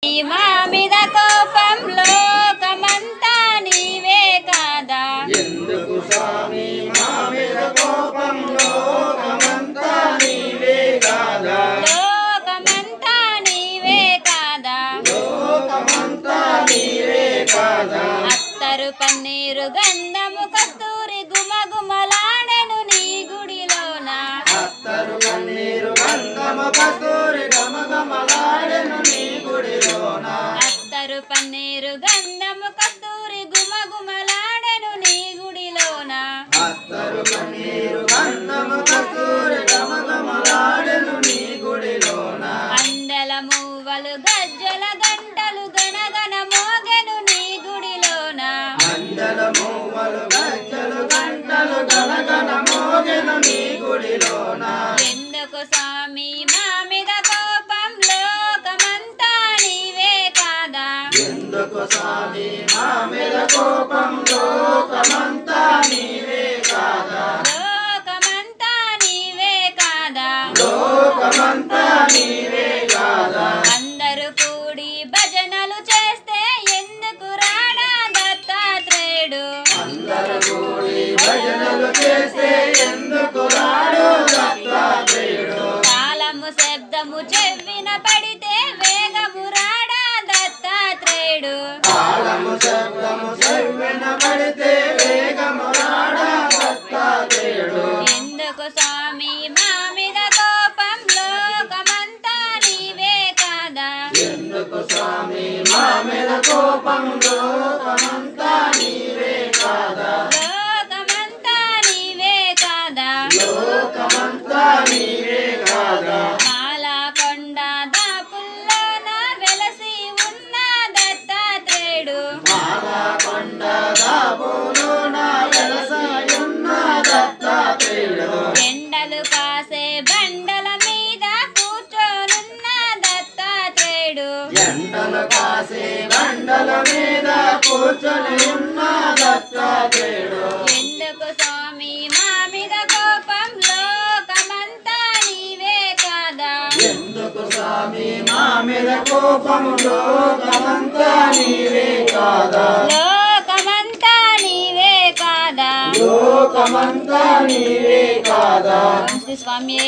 మా మీద కోపం లోకమంతా నీవే కాదా? ఎందుకు స్వామి మా మీద కోపం లోకమంతా నీవే కాదా? లోకమంతా నీవే కాదా? లోకమంతా నీవే కాదా? అత్తరు పన్నీరు గంధము కస్తూరి గుమగుమలాడెను నీ గుడిలోన. అత్తరు పన్నీరు గంధము కస్తూరి గమగమలాడెను నీ గుడిలోన. అత్తరు పన్నీరు గంధము కస్తూరి గుమగుమలాడెను నీ గుడిలోన. అత్తరు పన్నీరు గంధము కస్తూరి గమగమలాడెను నీ గుడిలోన. అందల మూవలు గజ్జల గంటలు గనగన మోగెను నీ గుడిలోన. అందల మూవలు గజ్జలు గంటలు గనగన మోగెను నీ గుడిలోన. ఎందుకు స్వామి మా మీద కోపం లోకమంతా నీవే కాదా? ఎందుకు స్వామి మా మీద కోపం లోకమంతా నీవే కాదా? లోకమంతా నీవే కాదా? లోకమంతా నీవే కాదా? అందరూ కూడి భజనలు చేస్తే ఎందుకు రాడా దత్తాత్రేయుడు? అందరూ కూడి భజనలు చేస్తే ఎందుకు రాడు దత్తాత్రేయుడు? తాళము శబ్దము చెవిన పడితే వేగము రాడా దత్తాత్రేయుడు? తాళము శబ్దము చెవిన పడితే వేగము రాడా దత్తాత్రేయుడు? ఎందుకు స్వామి మా మీద కోపం లోకమంతా నీవే కాదా? ఎందుకు స్వామి మా మీద కోపం లోకమంతా నీవే కాదా? లోకమంతా నీవే కాదా? లోకమంతా నీవే కాదా? మాలకొండ దాపుల్లోన వెలసి ఉన్న దత్తాత్రేయుడు. మాలకొండ దాపులోన వెలసియున్న దత్తాత్రేయుడు. ఎండలు కాసే బండల మీద కూర్చోనున్న దత్తాత్రేయుడు. ఎండలు కాసే బండల మీద కూర్చొని ఉన్న దత్తాత్రేయుడు. ఎందుకు స్వామి మా మీద కోపం లోకమంతా నీవే కాదా? ఎందుకు స్వామి మా మీద కోపం లోకమంతా నీవే కాదా? లోకమంతా నీవే కాదా? లోకమంతా నీవే కాదా? స్వామి